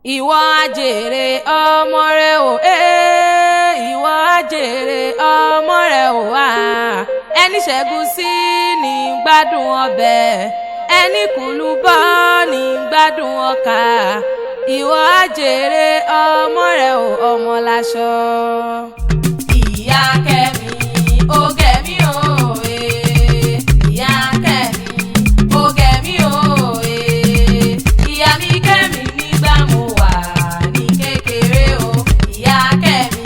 ìwọ àjèrè ọmọ rẹ o ìwọ àjèrè ọmọ rẹ o ẹni ṣẹ́gun sí ní gbádùn ọbẹ̀ ẹni kùlù bọ́ ní gbádùn ọkà ìwọ àjèrè ọmọ rẹ o ọmọ láṣọ. ìyá Kẹ́mi ó gẹ̀mí o ìyá Kẹ́mi ó gẹ̀mí o ìyá mi Kẹ́mi nígbà mo wà ní kékeré o ìyá Kẹ́mi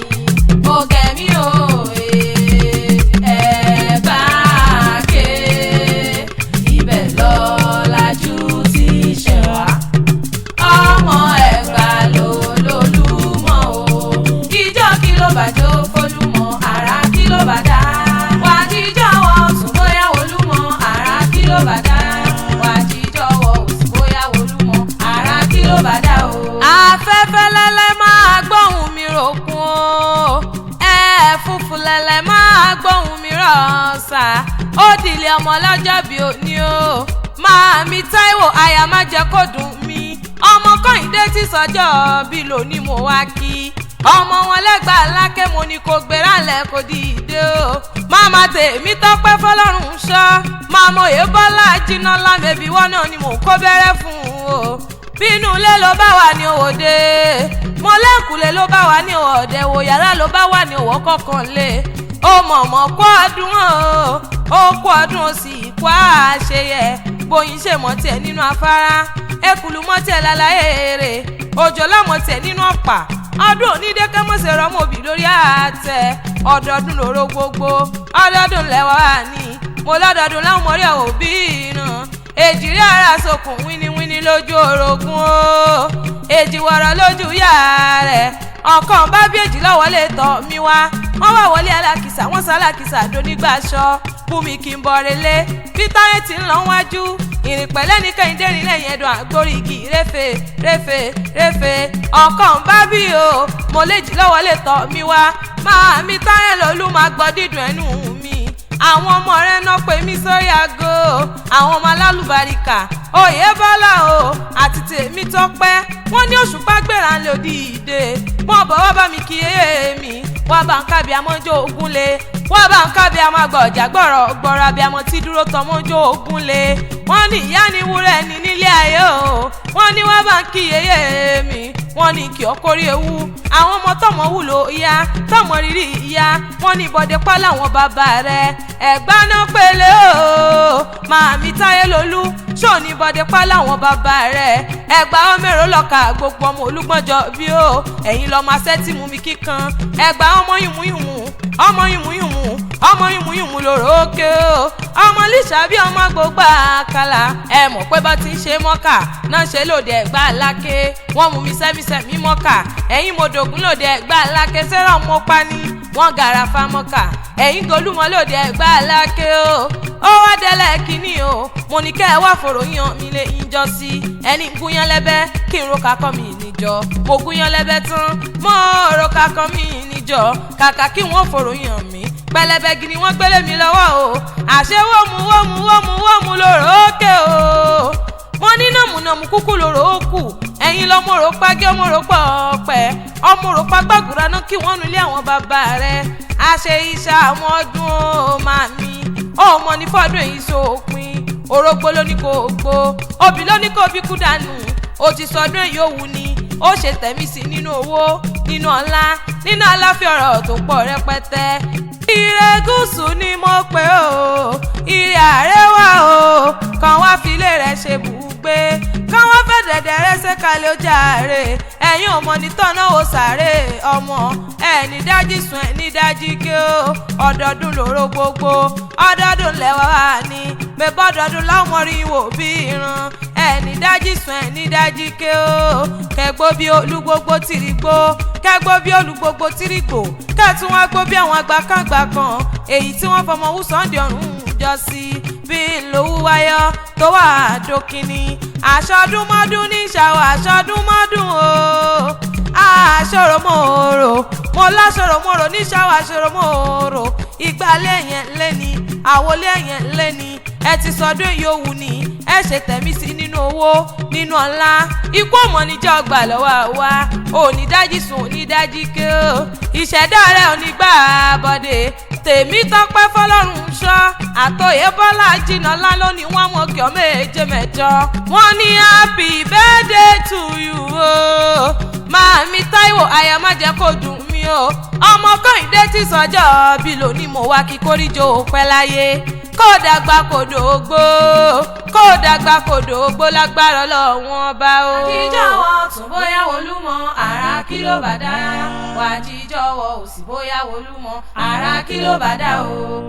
ó gẹ̀mí o ẹ bá ké ibẹ̀ lọ́làjú ti ṣẹ̀ wá ọmọ Ẹ̀gbá ló lólúmọ o ìjọ kí ló bàjọ́ fólúmọ àrà kí ló bàdá wà á jíjọ́ wọ sùn bóyá Olúmọ àrà kí ló bàdá wà á jíjọ́ wọ sùn bóyá Olúmọ àrà kí ló bàdá o. afẹ́fẹ́ lẹ́lẹ́ máa gbóhùn mi ròkun o ẹ̀fúùfù lẹ́lẹ́ máa gbóhùn mi rọ̀ọ̀sà ó dìlẹ̀ ọmọ lọ́jọ́ bí òní o Màámi Táíwò àyà má jẹ́ kó dùn mí ọmọ Kọ́hìndé tí sọjọ́ bí lónìí mo wá kí ọmọ wọn lẹ́gbàá lákè mo ní kó gbéra lẹ̀ kó dìde o màmá tèmi tọ́pẹ́ fọlọ́run ṣọ́ màmá òye Bọ́lá jiná lámẹ́bí wọn náà ni mò ń kó bẹ́rẹ́ fún o bínú ilé ló bá wà ní òde mo lẹ́kùlé ló bá wà ní òde wò yàrá ló bá wà ní òwò kọ̀ọ̀kan lé o mọ̀mọ́ kó ọdún o kó ọdún o sì kó àṣeyẹ bóyin ṣe mọ́ tiẹ̀ nínú afárá ekulu mọ́ tiẹ̀ lálàyé èrè òjò lọ́mọ́ tiẹ̀ nínú ọ̀pá ọdún onídẹ́kẹ́ mọ̀sẹ̀ rọ́mọ̀bì lórí àtẹ ọdọọdún lóró gbogbo ọdọọdún lẹ́wà ní mo lọ́dọọdún láwọn mọ̀rí òbí náà èjìrí ara sokùn wíníwíní lójú orogún o èjì wọ̀rọ̀ lójú yá rẹ̀ ọ̀kan bá bí èjì lọ́wọ́ lè tọ́ mi wá wọ́n wà wọlé alákìsà wọ́n sá alákìsà donígbàṣọ bùnmi kì í bọ̀ relé bí tárẹ́tì ń lọ wájú ìrìn pẹ̀lẹ́ ní Kẹ́hìndé rìn lẹ́yìn ẹ̀dùn àgbórí igi réfè ọ̀kan bá bí o mo lè jì lọ́wọ́ lè tọ́ mi wá Màámi Táyé lòlú máa gbọ́ dídùn ẹnu mi àwọn ọmọ rẹ̀ náà pè mí sórí aago àwọn ọmọ alálùbáríkà òye Bọ́lá o àti tèmi Tọ́pẹ́ wọ́n ní Òṣùpá gbéra ń lò dìde wọ́n bọ̀ wá bá mi kí èmi wá bá ń kábí amọ́jọ́ ogun lé wọ́n bá ń kábí amọ́ àgbọ̀jà gbọ̀rọ̀ àbí amọ́ tí dúró tọmọ́jọ́ ogun lé wọ́n ní ìyá ni wúrẹ́ ní nílé ayé o wọ́n ní wá bá ń kí yeye mi wọ́n ní kí ọkọrí ewu àwọn ọmọ tọmọ wúlò ìyá tọmọ rírì ìyá wọ́n ní ìbọdẹ pa láwọn bàbá rẹ̀ Ẹ̀gbá náà pélé o Màámi Táyé lolú ṣó ní ìbọdẹ pa láwọn bàbá rẹ̀ Ẹ̀gbá ọmọ èrò lọ́ka gbogbo ọmọ Olúgbọ́njọ bí o ẹ̀yin lọ́ọ́ máa ṣẹ́tì mú mi kíkan Ẹ̀gbá ọmọ yùmùyùmù ọmọ yùmùyùmù ọmọ yùmùyùmù lòrò òkè o ọmọ líṣà bí ọmọ gbogbo àkàlà ẹ mọ̀ pé bá ti ń ṣe mọ́kà náà ṣe lòdì Ẹ̀gbá Aláké wọ́n mú mi sẹ́mísẹ́mí mọ́kà ẹ̀yin mo dògún lòdì Ẹ̀gbá Aláké sẹ́rọ̀ mọ́ pani wọ́n gàràfà mọ́kà ẹ̀yin golúmọ́ lòdì Ẹ̀gbá Aláké o ó wá délẹ̀ kínní o mo ní kẹ́ ẹ wá fòrò yan mi lè yíjọ sí ẹni gúnyán lẹ́bẹ́ kí n ro kakọ́ mi níjọ mo gúnyán lẹ́bẹ́ tán mo ro kakọ́ mi níjọ kàkà kí wọ́n fòrò yan mi pẹlẹbẹ gidi wọ́n gbélé mi lọ́wọ́ o àṣẹ wọ́mù lòrò òkè o mo ní nàmùnàmù kúkú lòrò òkù ẹ̀yin lọ́mọ rò pàgẹ́ ọmọ rò pọ̀ ọ̀pẹ́ ọmọ rò pàgbàgùrà náà kí wọ́n nulẹ̀ àwọn bàbá rẹ̀ àṣẹ iṣẹ́ àwọn ọdún o Màámi ọmọ ní fọdún èyí sópin orógbó ló ní kò gbó obì ló ní kò bí kú dànù ó ti sọdún èyí òwú ni ó ṣe tẹ̀mí sí nínú owó nínú ọlá nínú aláfíà ọ̀rọ̀ tó pọ̀ rẹpẹtẹ ire gúúsù ni mo pè o ire àrẹwà o kàn wá filé rẹ̀ ṣe bùgbé kàn wá fẹ́ dẹ̀dẹ̀ rẹ̀ ṣe kalẹ̀ ó jàre ẹ̀yin ò mọ̀ ní tọ́nà ó sàré ọmọ ẹni dájí sùn ẹni dájí ké o ọdọọdún lóró gbogbo ọdọọdún lẹ́wà wà ní mẹ́bọ́dọọdún láwọn mọ̀rí wò bí ìran ẹni dájí sùn ẹni dájí ké o kẹgbó bí olúgbogbo tìrìgbó kẹgbó bí olúgbogbo tìrìgbó kẹtùn wá gbó bí àwọn àgbàkàngbà kan èyí tí wọ́n fọmọ wú Sunday ọ̀run jọ sí bí lówó wáyọ tó wà dókínì àṣọdúnmọ́dún ní ìṣàwọ̀ àṣọdúnmọ́dún o àṣọrọmọ́rò mo láṣọrọmọ́rò ní ìṣàwọ̀ àṣọrọmọ́rò ìgbàlẹ̀ yẹn lẹ́ni àwọlé yẹn lẹ́ni ẹ ti sọdún yòówù ní ẹ ṣe tẹ̀mí sí nínú owó nínú ọlá ikú ọmọ níjọ́ ọgbà lọ́wọ́ wa òní dájí sùn òní dájí ké o ìṣẹ̀dá rẹ̀ òní gbà bọ́dé tèmi tọ́pẹ́ fọlọ́run ṣọ́ àtòyé bọ́lá jìnnà lálọ́ ni wọ́n mọ̀ kí ọ méje mẹ́jọ wọ́n ní happy birthday to you o Màámi Táíwò àyà má jẹ́ kó dùn mí o ọmọ Kẹ́hìndé tí sọjọ́ bí lónìí mo wá kí kórìjọ pẹ́ láyé kó dàgbà kó dògbó kó dàgbà kó dògbó lágbára Ọlọ́run ọba o. wàjíjọ́wọ́ tún bóyá Olúmọ ara kí ló bá dá wàjíjọ́wọ́ òsì bóyá Olúmọ ara kí ló bá dá o.